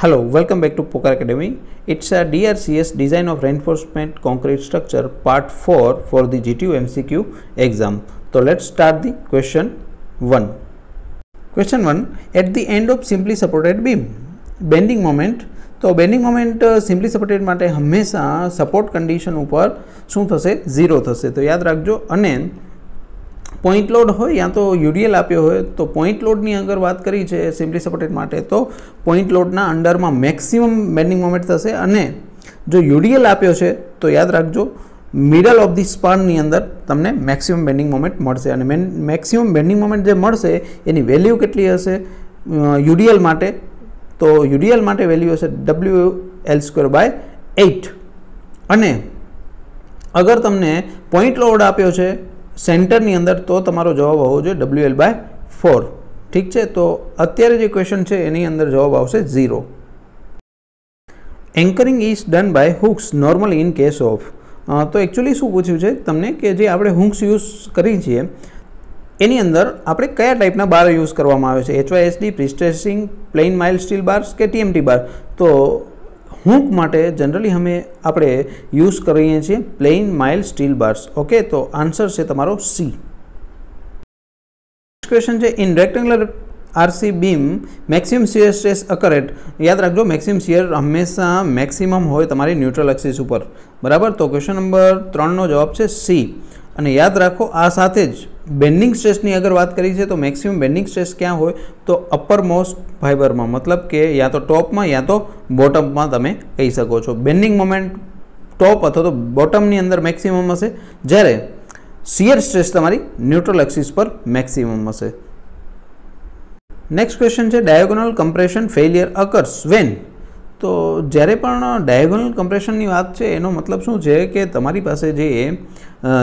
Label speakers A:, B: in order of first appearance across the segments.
A: Hello, welcome back to Poker Academy. It's a DRCS Design of Reinforcement Concrete Structure Part 4 for the GTU MCQ exam. So let's start the question 1. Question 1. At the end of simply supported beam, bending moment. तो bending moment simply supported माटे हमेशा support condition ऊपर शू थशे 0 थशे। तो याद राखजो। अने point load हो या तो यूडीएल आप्यो हो तो पॉइंट लोडनी अगर बात करी है सिम्पली सपोर्टेड माटे तो पॉइंट लोडना अंडर में मैक्सिमम बेन्डिंग मोमेंट थशे। अने जो यूडीएल आप्यो छे तो याद राखजो मिडल ऑफ दी स्पाननी अंदर तमने मैक्सिमम बेन्डिंग मोमेंट मळशे। अने मैक्सिमम बेन्डिंग मोमेंट जे मळशे एनी वेल्यू केटली हशे यूडीएल माटे तो यूडीएल माटे वेल्यू हशे WL²/8। अने अगर तमने पॉइंट लोड आप्यो छे सेंटरनी अंदर तो तमारो जवाब होवो जोईए WL/4। ठीक है। तो अत्यारे जे क्वेश्चन है एनी अंदर जवाब आवशे 0। Anchoring is done by hooks normally in case of तो एक्चुअली शू पूछ्યું છે તમને કે જે આપણે હુક્સ યુઝ કરી છીએ એની અંદર આપણે કયા ટાઈપના બાર યુઝ કરવામાં આવે છે HYSD prestressing plain mild steel bars કે TMT બાર। તો हुक माटे जनरली हमें आपणे यूज करीए छीए plain mild steel bars. Okay, तो आंसर है तमारो सी। क्वेश्चन है in rectangular RC beam maximum shear stress occur at. याद रखो मैक्सिमम शियर हमेशा मैक्सिमम होय तमारी न्यूट्रल एक्सिस पर, बराबर। तो क्वेश्चन नंबर 3 नो जवाब है सी। अने याद रखो आ साथे ज बेन्डिंग स्ट्रेसनी अगर बात करी है तो मैक्सिमम बेन्डिंग स्ट्रेस क्या होय तो अपर मोस्ट फाइबर में, मतलब के या तो टॉप में या तो बॉटम में तमे कही सको छो। बेन्डिंग मोमेंट टॉप अथवा तो बॉटमनी अंदर मैक्सिमम हशे, ज्यारे शियर स्ट्रेस तमारी न्यूट्रल एक्सिस पर मैक्सिमम हशे। नेक्स्ट क्वेश्चन है diagonal compression failure occurs when. तो જ્યારે પણ ડાયગોનલ કમ્પ્રેશનની વાત છે એનો મતલબ શું છે કે તમારી પાસે જે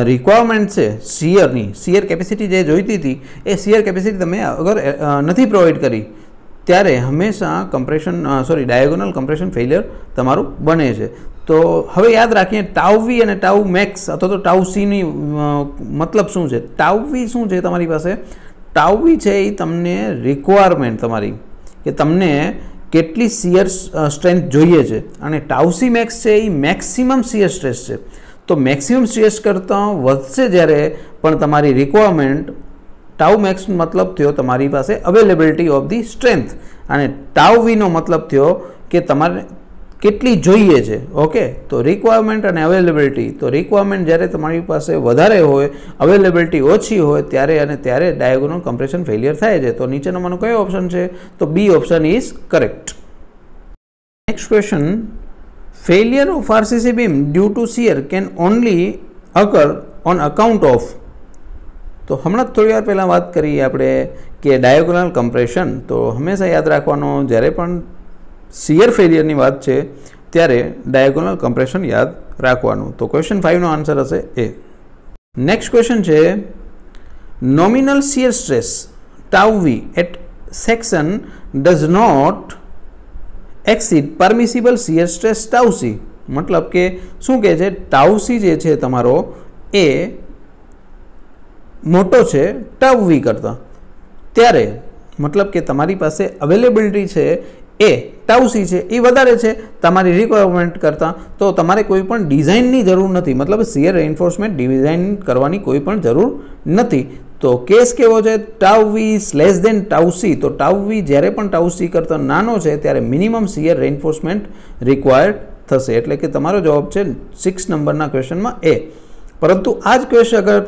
A: રિક્વાયરમેન્ટ છે શિયર કેપેસિટી જે જોઈતી હતી એ શિયર કેપેસિટી તમે અગર નથી પ્રોવાઈડ કરી ત્યારે હંમેશા ડાયગોનલ કમ્પ્રેશન ફેલિયર તમારું બને છે। તો હવે યાદ રાખીએ ટાઉ વી અને ટાઉ મેક્સ અથવા તો ટાઉ સીની મતલબ શું છે। ટાઉ વી શું છે તમારી પાસે, ટાઉ વી છે એ તમને રિક્વાયરમેન્ટ તમારી કે તમને કેટલી શિયર સ્ટ્રેન્થ જોઈએ છે અને ટાઉ સી મેક્સ છે એ મેક્સિમમ શિયર સ્ટ્રેસ છે। તો મેક્સિમમ સ્ટ્રેસ કરતાં વધશે જ્યારે પણ તમારી રિક્વાયરમેન્ટ ટાઉ મેક્સ मतलब थयो तमारी पासे अवेलेबिलिटी ऑफ दी स्ट्रेंथ અને ટાઉ વી નો मतलब थयो કે તમારે કેટલી જોઈએ છે। ओके, तो रिक्वायरमेंट અને अवेलेबिलिटी, तो रिक्वायरमेंट જ્યારે તમારી પાસે વધારે હોય अवेलेबिलिटी ઓછી હોય ત્યારે डायगोनल कम्प्रेशन फेलियर થાય છે। तो નીચેનામાંનો કયો ઓપ્શન છે તો B option is correct. Next question failure of RCC beam due to shear can only occur on account of. तो हमणां थोड़ी वार पहला बात करी आपणे के डायगोनल कम्प्रेशन, तो हमेशा याद राखवानो ज्यारे पण शियर फेलियरनी बात छे त्यारे डायगोनल कम्प्रेशन याद राखवानुं। तो क्वेश्चन 5 नो आंसर हशे ए। नेक्स्ट क्वेश्चन छे nominal shear stress tau V at section does not exceed permissible shear stress tau C. मतलब के शुं कहे छे टाउ सी जे छे तमारो ए मोटो छे टाउ वी करता, त्यारे मतलब के तमारी पासे अवेलेबिलिटी छे ए टाउ सी है ये वधारे छे तमारी रिक्वायरमेंट करता। तो तमारे कोईपण डिजाइननी जरूर नहीं, मतलब शियर रेइन्फोर्समेंट डिजाइन करवानी कोईपण जरूर नहीं। तो केस केवो छे tau V less than tau C. तो टाउ वी ज्यारे पण टाउ सी करता नानो छे त्यारे मिनिमम शियर रेइन्फोर्समेंट रिक्वायर्ड थशे। एटले के तमारो जवाब छे 6 नंबरना क्वेश्चन में ए। परंतु आज क्वेश्चन अगर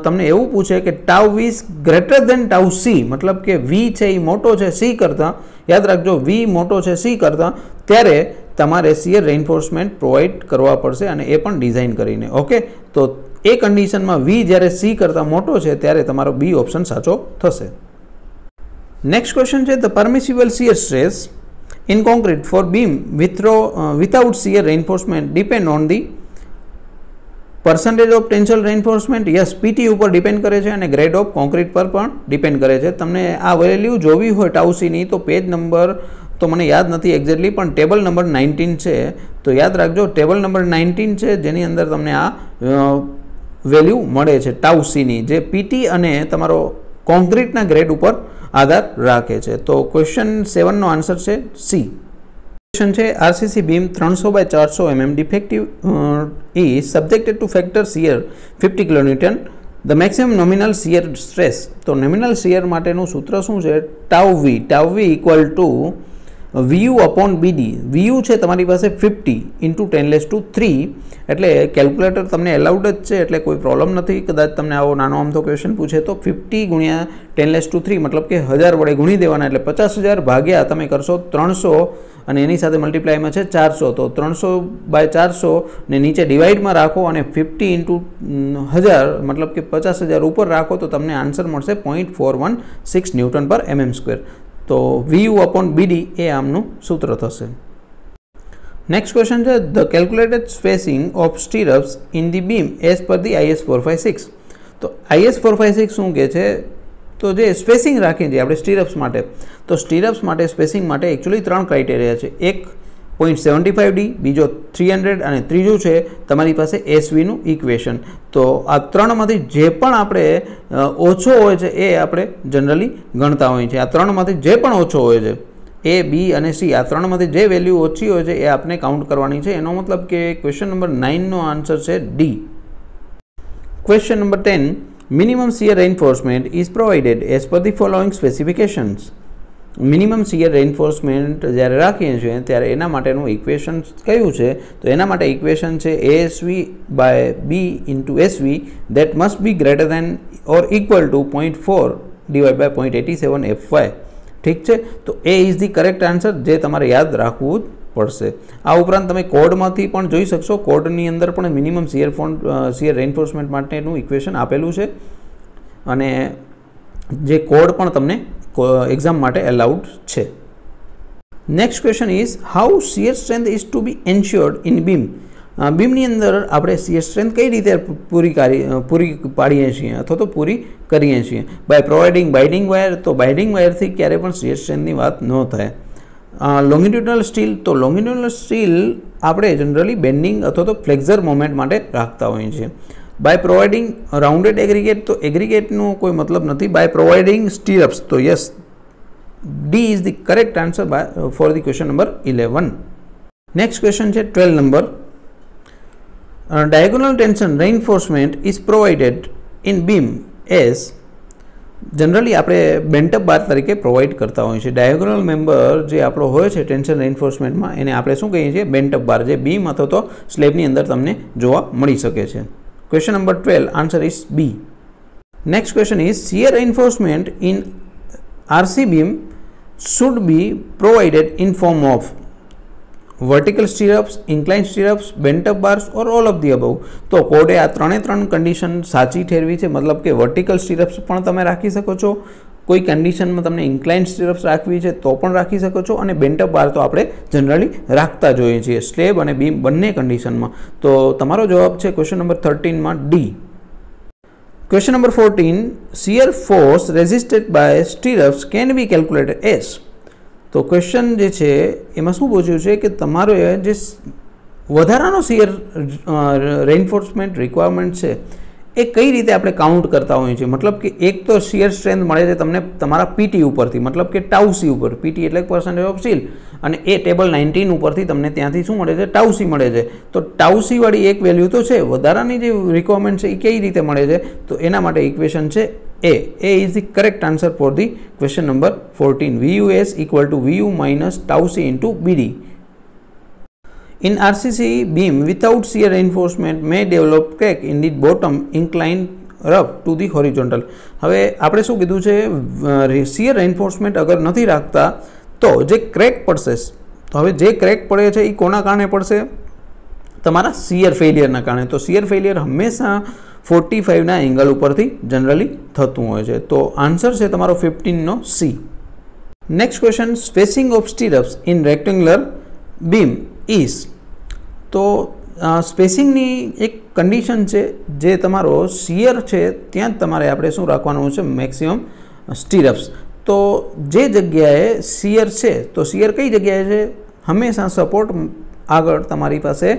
A: तमने एवं पूछे कि tau V greater than tau C, मतलब कि वी है मोटो है सी करता, याद रखो वी मोटो है सी करता त्यारे तमारे शियर रेइन्फोर्समेंट प्रोवाइड करवा पड़शे अने ए पण डिजाइन करीने। ओके, तो ए कंडीशन में वी ज्यारे सी करता मोटो है त्यारे तमारो बी ऑप्शन साचो थशे। नेक्स्ट क्वेश्चन है the permissible shear stress in concrete for beam without shear reinforcement depend on the percentage of tensile reinforcement. Yes, PT ऊपर डिपेंड करे छे अने ग्रेड ऑफ कॉन्क्रीट पर पण डिपेंड करे छे। तमने आ वेल्यू जोवी होय टाउ सी नी तो पेज नंबर तो मने याद नहीं एक्जेक्टली पण टेबल नंबर 19 छे। तो याद रखजो टेबल नंबर 19 छे जेनी अंदर तमने आ वेल्यू मळे छे टाउ सी नी, जे पीटी अने तमारो कॉन्क्रीटना ग्रेड ऊपर आधार राखे छे। तो क्वेश्चन 7 नो आंसर छे सी। क्वेश्चन है RCC beam 300 by 400 mm defective is subjected to factor shear 50 kilonewton the maximum nominal shear stress. तो नॉमिनल शियर माटेનું सूत्र શું છે? Tau V equal to VU upon BD। VU છે તમારી પાસે 50 इंटू 10⁻³ એટલે કેલ્ક્યુલેટર તમને એલાઉડ જ છે એટલે કોઈ પ્રોબ્લેમ નથી। કદાચ તમને આવો નાનો આમથો ક્વેશ્ચન પૂછે તો 50 ગુણ્યા 10⁻³ मतलब કે 1000 વડે ગુણી દેવાના એટલે 50,000 ભાગ્યા તમે કરશો 300 અને એની સાથે મલ્ટીપ્લાયમાં છે 400 તો 300 બાય 400 ને નીચે ડિવાઇડમાં રાખો અને 50 इंटू 1000 मतलब કે 50,000 ઉપર રાખો તો તમને આન્સર મળશે 0.416 ન્યૂટન પર mm²। तो VU अपॉन BD ए आमनु सूत्र थशे। नेक्स्ट क्वेश्चन है the calculated spacing of stirrups in the beam as per the IS 456। तो IS 456 શું કહે છે? તો જે સ્પેસિંગ રાખીએ છીએ આપણે સ્ટીરપ્સ માટે, તો સ્ટીરપ્સ માટે સ્પેસિંગ માટે એકચ્યુઅલી 3 ક્રાઇટેરિયા છે। એક 0.75D, બીજો 300 અને ત્રીજું છે તમારી પાસે એસવીનું ઇક્વેશન। તો આ ત્રણમાંથી જે પણ આપણે ઓછો હોય છે એ આપણે જનરલી ગણતા હોઈએ છીએ। આ ત્રણમાંથી જે પણ ઓછો હોય છે એ બી અને સી આ ત્રણમાંથી જે વેલ્યુ ઓછી હોય છે એ આપણે કાઉન્ટ કરવાની છે। એનો મતલબ કે ક્વેશ્ચન નંબર 9નો આન્સર છે D. Question number 10 minimum shear reinforcement is provided as per the following specifications. Minimum shear reinforcement જ્યારે રાખીએ છીએ ત્યારે એના માટેનું ઇક્વેશન કયું છે? તો એના માટે ઇક્વેશન છે ASV by B into SV that must be greater than or equal to 0.4 divide by 0.87 FY। ઠીક છે, તો એ ઇઝ ધી કરેક્ટ આન્સર જે તમારે યાદ રાખવું પડશે। આ ઉપરાંત તમે કોડમાંથી પણ જોઈ શકશો, કોડની અંદર પણ મિનિમમ શિયર રેઇન્ફોર્સમેન્ટ માટેનું ઇક્વેશન આપેલું છે અને જે કોડ પણ તમને એક્ઝામ માટે એલાઉડ છે। Next question is how shear strength is to be ensured in beam. બીમની અંદર આપણે શિયર સ્ટ્રેન્થ કઈ રીતે પૂરી પાડીએ છીએ અથવા તો પૂરી કરીએ છીએ? By providing binding wire. તો બાઇડિંગ વાયરથી ક્યારે પણ શિયર સ્ટ્રેન્થની વાત ન થાય। લોંગિટ્યુડનલ સ્ટીલ, તો લોંગિટ્યુડનલ સ્ટીલ આપણે જનરલી બેન્ડિંગ અથવા તો ફ્લેક્ઝર મોમેન્ટ માટે રાખતા હોઈએ છીએ। बाय प्रोवाइडिंग राउंडेड एग्रीगेट, तो एग्रीगेटનો કોઈ મતલબ નથી। बाय प्रोवाइडिंग स्टीरप्स, तो yes D is the correct answer for the question number 11। Next question है 12 number diagonal tension reinforcement is provided in beam as. Generally આપણે બેન્ટઅપ બાર તરીકે પ્રોવાઈડ કરતા હોઈએ છીએ। ડાયગોનલ મેમ્બર જે આપણો હોય છે ટેન્શન રેઇન્ફોર્સમેન્ટમાં એને આપણે શું કહીએ છીએ? બેન્ટઅપ બાર, જે બીમ અથવા તો સ્લેબની અંદર તમને જોવા મળી શકે છે। Question number 12, answer is B. Next question is shear reinforcement in RC beam should be provided in form of vertical stirrups, inclined stirrups, bent up bars or all of the above। तो कोडे आ ત્રણે ત્રણ condition સાચી ઠેરવી છે, मतलब કે vertical સ્ટીરપ્સ પણ તમે રાખી શકો છો, કોઈ કન્ડિશનમાં તમને ઇન્ક્લાઇન્ડ સ્ટીરપ્સ રાખવી છે તો પણ રાખી શકો છો અને બેન્ટઅપ બાર તો આપણે જનરલી રાખતા જોઈએ છીએ સ્લેબ અને બીમ બંને કન્ડિશનમાં। તો તમારો જવાબ છે ક્વેશ્ચન નંબર 13 માં D. Question number 14 shear force resisted by stirrups can be calculated as. તો ક્વેશ્ચન જે છે એમાં શું પૂછ્યું છે કે તમારો જે વધારાનો શિયર રેઇન્ફોર્સમેન્ટ રિક્વાયરમેન્ટ છે એ કઈ રીતે આપણે કાઉન્ટ કરતા હોઈએ છીએ? मतलब કે એક તો શિયર સ્ટ્રેન્થ મળે છે તમને તમારા પીટી ઉપરથી, मतलब કે ટાઉસી ઉપર, પીટી એટલે પરસેન્ટેજ ઓફ સ્ટીલ, અને એ ટેબલ 19 ઉપરથી તમને ત્યાંથી શું મળે છે? ટાઉસી મળે છે। તો ટાઉસી વાળી એક વેલ્યુ તો છે, વધારાની જે રિક્વાયરમેન્ટ છે એ કઈ રીતે મળે છે? તો એના માટે ઇક્વેશન છે A is the correct answer for the question number 14। VUS equal to VU minus tau C into BD। In RCC beam without shear reinforcement may develop crack in the bottom inclined rough to the horizontal। હવે આપણે શું કીધું છે? Shear રેઇન્ફોર્સમેન્ટ અગર નથી રાખતા તો જે ક્રેક પડશે, તો હવે જે ક્રેક પડે છે એ કોના કારણે પડશે? તમારા શિયર ફેલિયરના કારણે। તો શિયર ફેલિયર હંમેશા 45ના એંગલ ઉપરથી જનરલી થતું હોય છે। તો આન્સર છે તમારો 15નો C. Next question spacing of stirrups in rectangular beam is. તો સ્પેસિંગની એક કન્ડિશન છે જે તમારો શિયર છે ત્યાં જ તમારે આપણે શું રાખવાનું છે? મેક્સિમમ સ્ટીરપ્સ। તો જે જગ્યાએ શિયર છે તો શિયર કઈ જગ્યાએ છે? હંમેશા સપોર્ટ આગળ તમારી પાસે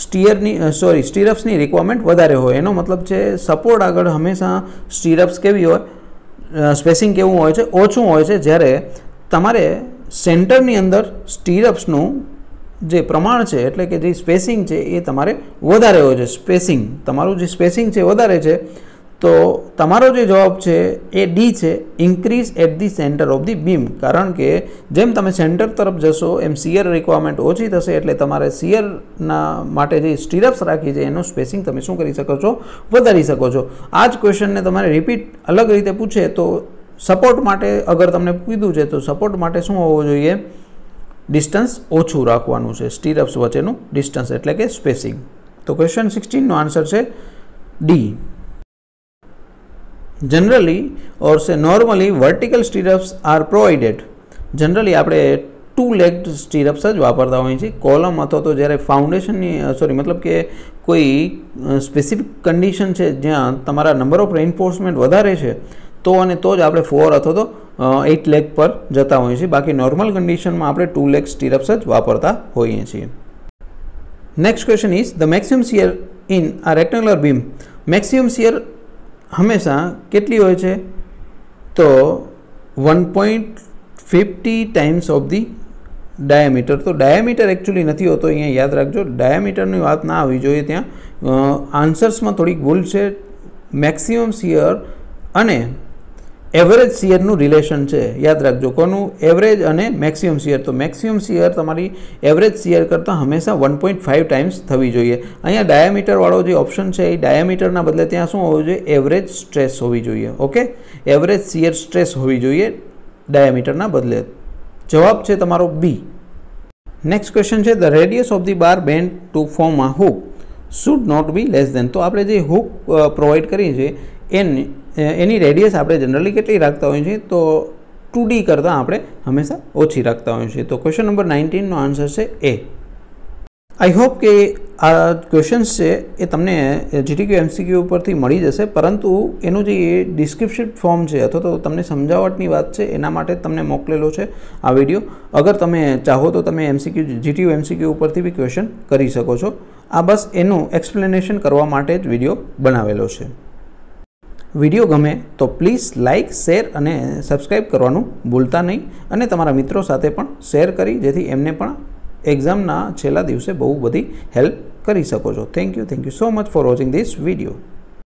A: સ્ટીરપ્સની રિક્વાયરમેન્ટ વધારે હોય। એનો મતલબ છે સપોર્ટ આગળ હંમેશા સ્ટીરપ્સ કેવી હોય, સ્પેસિંગ કેવું હોય છે? ઓછું હોય છે। જ્યારે તમારે સેન્ટરની અંદર સ્ટીરપ્સનું જે પ્રમાણ છે એટલે કે જે સ્પેસિંગ છે એ તમારે વધારે હોય છે. સ્પેસિંગ તમારું જે સ્પેસિંગ છે વધારે છે, તો તમારો જે જવાબ છે એ ડી છે, increase at the centre of the beam. કારણ કે જેમ તમે સેન્ટર તરફ જશો એમ શિયર રિક્વાયરમેન્ટ ઓછી થશે, એટલે તમારે શિયરના માટે જે સ્ટીરપ્સ રાખી છે એનું સ્પેસિંગ તમે શું કરી શકો છો, વધારી શકો છો. આ જ ક્વેશ્ચનને તમારે રિપીટ અલગ રીતે પૂછે તો સપોર્ટ માટે અગર તમને કીધું છે તો સપોર્ટ માટે શું હોવું જોઈએ, ડિસ્ટન્સ ઓછું રાખવાનું છે, સ્ટીરપ્સ વચ્ચેનું ડિસ્ટન્સ એટલે કે સ્પેસિંગ. તો ક્વેશ્ચન 16નો આન્સર છે D. Generally or say normally vertical stirrups are provided. Generally આપણે 2 લેગ્ડ સ્ટીરપ્સ જ વાપરતા હોઈએ છીએ. કોલમ અથવા તો જ્યારે ફાઉન્ડેશનની મતલબ કે કોઈ સ્પેસિફિક કન્ડિશન છે જ્યાં તમારા નંબર ઓફ રેઇન્ફોર્સમેન્ટ વધારે છે તો અને તો જ આપણે 4 અથવા તો 8 લેગ પર જતા હોઈએ છીએ. બાકી નોર્મલ કન્ડિશનમાં આપણે 2 લેગ સ્ટીરપ્સ જ વાપરતા હોઈએ છીએ. Next question is the maximum shear in આ રેક્ટેંગ્યુલર બીમ. મેક્સિમમ શિયર હંમેશા કેટલી હોય છે, તો 1.50 ટાઈમ્સ ઓફ ધી ડાયામીટર. તો ડાયામીટર એકચ્યુઅલી નથી હોતો, અહીંયા યાદ રાખજો, ડાયામીટરની વાત ના આવવી જોઈએ. ત્યાં આન્સર્સમાં થોડીક ભૂલ છે. મેક્સિમમ શિયર અને એવરેજ શિયરનું રિલેશન છે, યાદ રાખજો. કોનું? એવરેજ અને મેક્સિમમ શિયર. તો મેક્સિમમ શિયર તમારી એવરેજ શિયર કરતાં હંમેશા 1.5 ટાઈમ્સ થવી જોઈએ. અહીંયા ડાયામીટરવાળો જે ઓપ્શન છે એ ડાયામીટરના બદલે ત્યાં શું હોવું જોઈએ, એવરેજ સ્ટ્રેસ હોવી જોઈએ. ઓકે, એવરેજ શિયર સ્ટ્રેસ હોવી જોઈએ ડાયામીટરના બદલે. જવાબ છે તમારો બી. નેક્સ્ટ ક્વેશ્ચન છે the radius of the bar bend to form a hook should not be less than. તો આપણે જે હુક પ્રોવાઈડ કરીએ છીએ એની રેડિયસ આપણે જનરલી કેટલી રાખતા હોઈએ છીએ, તો 2D કરતાં આપણે હંમેશા ઓછી રાખતા હોઈએ છીએ. તો ક્વેશ્ચન નંબર 19નો આન્સર છે એ. આઈ હોપ કે આ ક્વેશ્ચન્સ છે એ તમને GTQ MCQ ઉપરથી મળી જશે, પરંતુ એનું જે ડિસ્ક્રિપ્શન ફોર્મ છે અથવા તો તમને સમજાવટની વાત છે એના માટે તમને મોકલેલો છે આ વિડીયો. અગર તમે ચાહો તો તમે GTQ MCQ ઉપરથી બી ક્વેશ્ચન કરી શકો છો. આ બસ એનું એક્સપ્લેનેશન કરવા માટે જ વિડીયો બનાવેલો છે. વિડીયો ગમે તો પ્લીઝ લાઇક, શેર અને સબસ્ક્રાઈબ કરવાનું ભૂલતા નહીં, અને તમારા મિત્રો સાથે પણ શેર કરી જેથી એમને પણ એક્ઝામના છેલ્લા દિવસે બહુ બધી હેલ્પ કરી શકો છો. Thank you so much for watching this video.